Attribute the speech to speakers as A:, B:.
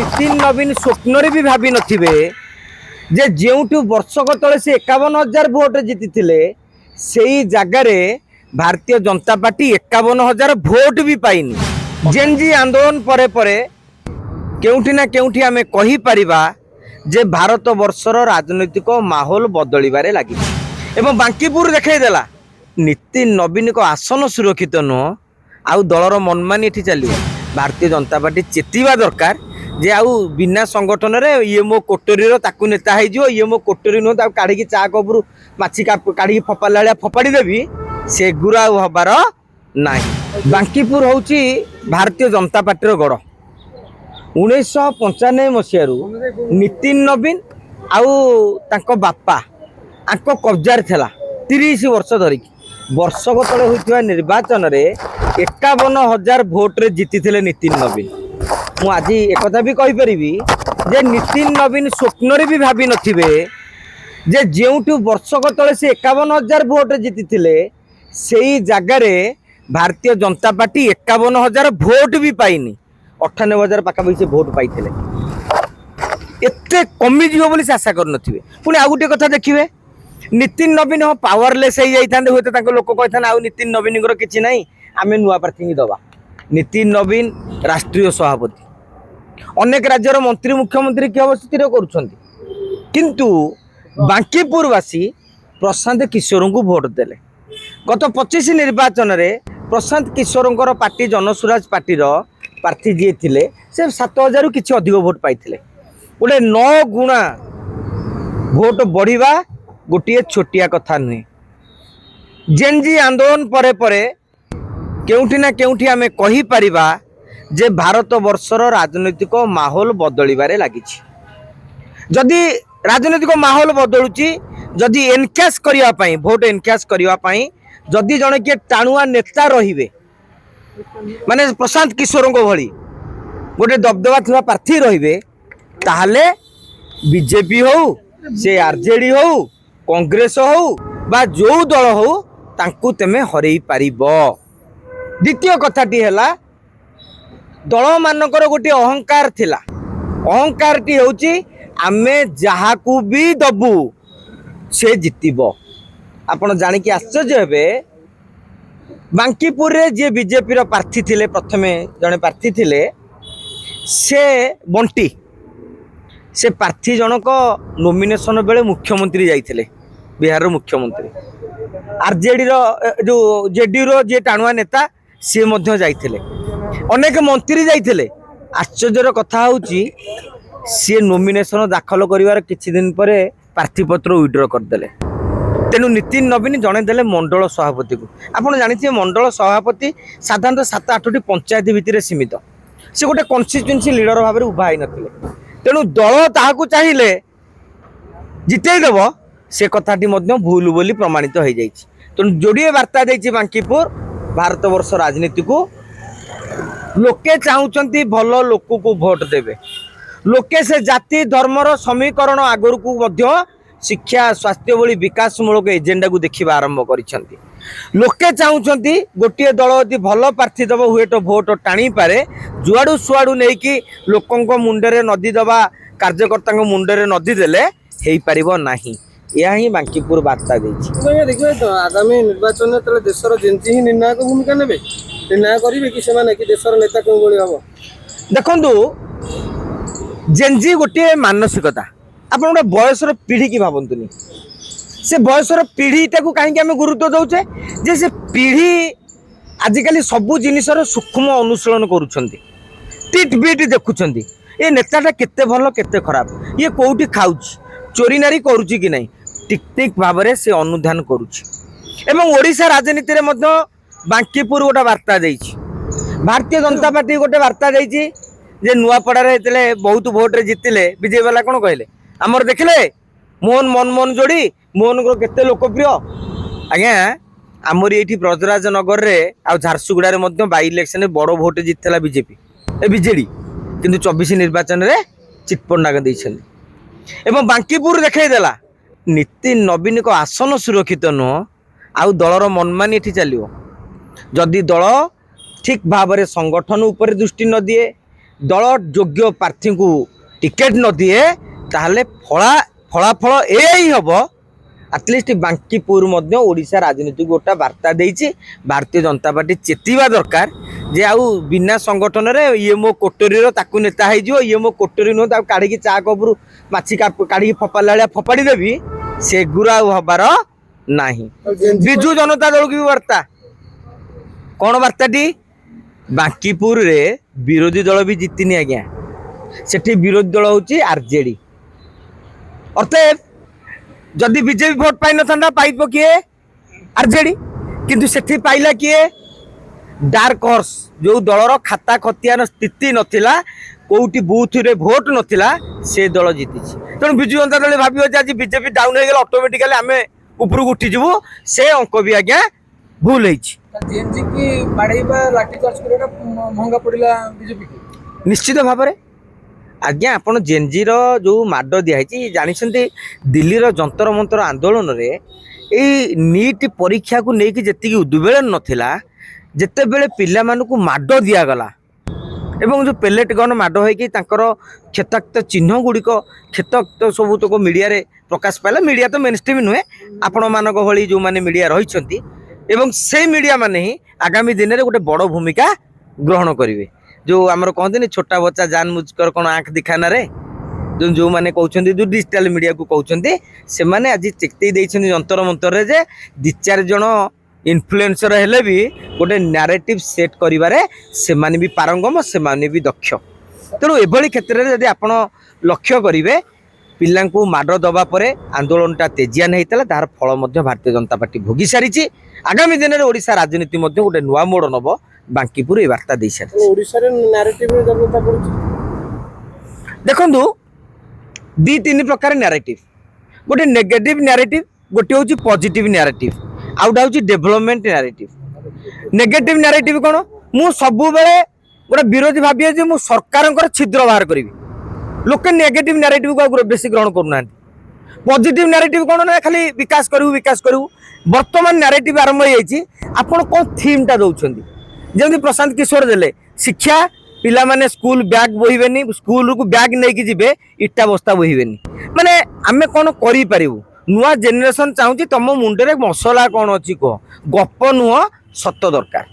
A: नितिन नवीन स्वप्न भी भावी नथिबे जे जेउठु वर्षक तले से 51,000 भोट जीति से जगार भारतीय जनता पार्टी 51,000 भोट भी पाइनी। जेनजी आंदोलन परे परे केउठी ना केउठी आमे कहि परिबा जे भारत वर्षर राजनैतिक माहौल बदलिबारे लागि एवं बांकीपुर देखैदेला नितिन नवीन को आसन सुरक्षित नुह आउ दलर मनमानी एठी चलियो। भारतीय जनता पार्टी चेतिबा दरकार जे आउ बिना संगठन रे ये मो कोटरीर ताकू नेता है जो ये मो कोटरी नुह ताकू काढी चा कबरू माछी काढी फपालाळिया फपाड़ी देबी से गुरा हबार नाही। बांकीपुर होउची भारतीय जनता पार्टी गड़ 1995 मसीह नितिन नवीन आउ तांको बापा आंको कब्जार थिला 30 वर्ष धरिकी वर्षक तले होइथिबा निर्वाचन रे 51,000 भोट रे जीति थिले नितिन नवीन। मु आज एक कथा भी कहि परिबी जे नितिन नवीन स्वप्न भी भावी नथिबे जे जेउठु वर्षक तले से 51,000 भोट रे जीति थिले सेही जगार भारतीय जनता पार्टी 51,000 भोट भी पाइनी। 98,000 पाखापाखि से भोट पाइथिले एते कमी जीव बोली से आशा कर नथिबे। पुणी आ गुटे कथा देखिबे नितिन नवीन हो पावरलेस हो जाइथांदे होते तांको लोक कहथान आ नितिन नवीन को किछि नाही आमे नुआ प्रार्थी की दबा। नितिन नवीन राष्ट्रीय सभापति अनेक राज्यर मंत्री मुख्यमंत्री की अवस्थित करुछंती किंतु बांकीपुरवासी प्रशांत किशोर को भोट देले। गत 25 निर्वाचन रे प्रशांत किशोर पार्टी जनसुराज पार्टी प्रार्थी जी थिले से 7,000 किछि अधिक भोट पाइथिले। गोटे 9 गुणा भोट बढ़िबा गोटे छोटिया कथा नुहे। जेनजी आंदोलन परे परे केउठी ना केउठी आमे कहि परिबा जे भारत वर्षर राजनैतिक माहौल बदलिबारे लागिछि। जदि राजनैतिक माहौल बदलुची जदि एनकैश करिया पई भोट एनकैश करिया पई जदि जने के टाणुआ नेता रहिबे माने प्रशांत किशोर को भली गोटे दबदबा थिबा प्रार्थी रहिबे ताहले बीजेपी हो से आरजेडी हो कांग्रेस हो बा जो दल हो तांकू तेमे हरई पारिब। द्वितीय कथाटी हैला दल मानकर गोटे अहंकार थिला अहंकार टी होची आमे जहाकू भी दबू से जितिब। आपण जानिकी आश्चर्य हेबे बांकीपुर रे जे बीजेपी रो प्रार्थी थिले प्रथमे जने प्रार्थी थिले से बंटी से प्रार्थी जनक नोमिनेशन बेले मुख्यमंत्री जाइथिले बिहार मुख्यमंत्री आरजेडी रो जो जेडी रो जे टाणुआ नेता सी मध्य जाइथिले अनेक मंत्री जाइथिले। आश्चर्यर कथा होची सी नोमिनेशन दाखल करिवार किछि दिन परे प्रार्थी पत्र विड्रॉ करदेले। तेणु नितिन नवीन जणे देले मंडल सभापति को। आपण जानिथिबे मंडल सभापति साधारणतः 7-8टी पंचायत भितर सीमित से गोटे कन्स्टिट्युएंसी लीडर भाव उभा ही नथिले। तेणु दल ताहाकू चाहिए जितेई देव से कथाटी मध्य भूल बोली प्रमाणित हो जाइछि। तेणु जोड़िए वार्ता देछि बांकीपुर भारत वर्ष राजनीति को लोके चाहूचंती भल लोक को भोट देवे। लोके से जाति धर्मर समीकरण आगर को मध्य शिक्षा स्वास्थ्य भली विकासमूलक एजेंडा को देखा आरंभ करिसेंती। लोके चाहूचंती गोटे दल यदि भल प्रार्थी दब हुए तो भोट टाणी पारे जुआड़ू सुआड़ू नहीं कि लोकों मुंडरे नदी दबा कार्यकर्ता मुंडरे नदी देले हेई परिबो नाही। यह ही बांकीपुर वार्ता
B: देखिए तो आगामी निर्वाचन देशर जेनजी ही निर्णायक भूमिका नेबे निर्णय करिवे कि सेमाने कि देशर नेता कोन बोली हबो।
A: देखंतु जेनजी गोटे मानसिकता आपण गोटे बयसर पीढ़ी की भावंतुनी से बयसर पीढ़ीटा को कहीं आम गुरुत्व दौचे जे से पीढ़ी आजिकल सबू जिनिसर सूक्ष्म अनुशीलन करुछंती टिट बिट देखुछंती ये नेताटा केते भल केते खराब ये कोउठी खाउछ चोरी नारी करुछि कि नहीं टिक टिक भाव से अनुधान करुछि। एवं ओडिशा राजनीति रे मध्य बांकीपुर गोटे वार्ता देछि। भारतीय जनता पार्टी गोटे वार्ता देछि जे नुआपड़ा रे हेतले बहुत भोट रे जितिले विजय वाला कोन कहले हमर देखले मोहन मनमोहन जोड़ी मोहन को केते लोकप्रिय आज्ञा आमर ये ब्रजराज नगर रे आ झारसुगुड़ा रे मध्य बाई इलेक्शन में बड़ भोट जीतला बीजेपी ए बीजेडी किंतु 24 निर्वाचन रे चिटपंडा देइछन। एवं बांकीपुर देखैदेला नितिन नवीन को आसन सुरक्षित नुह आउ दलर मनमानी एठी चलियो। जदि दल ठीक भाव में संगठन उपर दृष्टि न दिए दल योग्य प्रार्थी को टिकेट न दिए ताहले फलाफल यही हम आटलिस्ट बांकीपुर ओडिशा राजनीति को गोटा वार्ता देइछि भारतीय जनता पार्टी चेतिबा दरकार जे आउ बिना संगठन रे ये मो कोटरी रो ताकू नेता है जो ये मो कोटरी नो ता काढी की चा कबरू माछी काढी फपाला फपाड़ी देबी से गुरा हबार नाही। बिजू जनता दल की वार्ता कौन वार्ता टी बांकीपुर रे विरोधी दल भी जीतिनी आज्ञा सेठी विरोधी दल होची आरजेडी अर्थात जदि बीजेपी भोट पाई न पाइब किए आरजेडी किंतु सेठी पाइला किए डार्क हॉर्स जो दलर खाता खतियान स्थिति नथिला कोउटी बूथ रे भोट नथिला से दल जीति तेणु विजु जनता दल भावियो जे आज बीजेपी डाउन हो गला ऑटोमेटिकली आमे ऊपर उठी जीवु से अंक भी आज्ञा भूल होइछि।
B: जेएनजी की बाड़ेबा लाठी चार्ज करेटा महंगा पड़िला बीजेपी की
A: निश्चित भाव में आज्ञा आपण जेएनजी रो जो माड दिखाई जानी दिल्ली जंतर मंतर आंदोलन रे ए नीट परीक्षा को लेकिन जी उद्वेलन नाला जिते बड़े पिला मानू माड दिगला एवं जो पेलेट गन माड हो क्षताक्त चिन्ह गुड़िक क्षताक्त सब तक मीडिया रे प्रकाश पाला मीडिया तो मेन स्ट्रीम नुहे आपण मानक भली जो माने मीडिया रही एवं से मीडिया माने ही आगामी दिन में गोटे बड़ भूमिका ग्रहण करेंगे जो आमर कहते छोटा बच्चा जान मुझकर कौन आँख दिखाना रे जो मैंने कहते जो डिजिटल मीडिया को कहते से माने आज चेक्ति जंतर मंतर रे जे दि चार जन इन्फ्लुएंसर हेले भी गोटे नैरेटिव सेट करिबारे से माने भी पारंगम से माने भी दक्ष तेणु एभली क्षेत्र में जब आपण लक्ष्य करेंगे पिला माड़ दबा पर आंदोलनटा तेजियान होता तार फल भारतीय जनता पार्टी भोगी सारी आगामी दिन में ओडिशा राजनीति गोटे नुआ मोड़ नब बांकीपुर ये वार्ता दे सारी देखु दी तीन प्रकार नैरेटिव गोटे नेगेटिव नैरेटिव गोटे हूँ पॉजिटिव नैरेटिव आउटा हूँ डेभलपमेंट नैरेटिव नेगेटिव नैरेटिव कौन मु सब बेले गोटे विरोधी भाविए जे मु सरकार छिद्र बाहर करी लोके नेगेटिव नैरेटिव को बेसी ग्रहण करूना पॉजिटिव नैरेटिव कौन ना खाली विकास करूँ वर्तमान नैरेटिव आरंभ हो कौन थीम टा दौरान जमी प्रशांत किशोर देले शिक्षा पिला माने स्कूल बैग बोहिबेनी स्कूल को बैग नहीं जिबे इटा बस्ता बोहिबेनी माने आमे कौन करि पारिबु नुआ जेनेरेशन चाहूँ तुम मुंडे मसला कौन अच्छी कह गप नुह सत दरकार।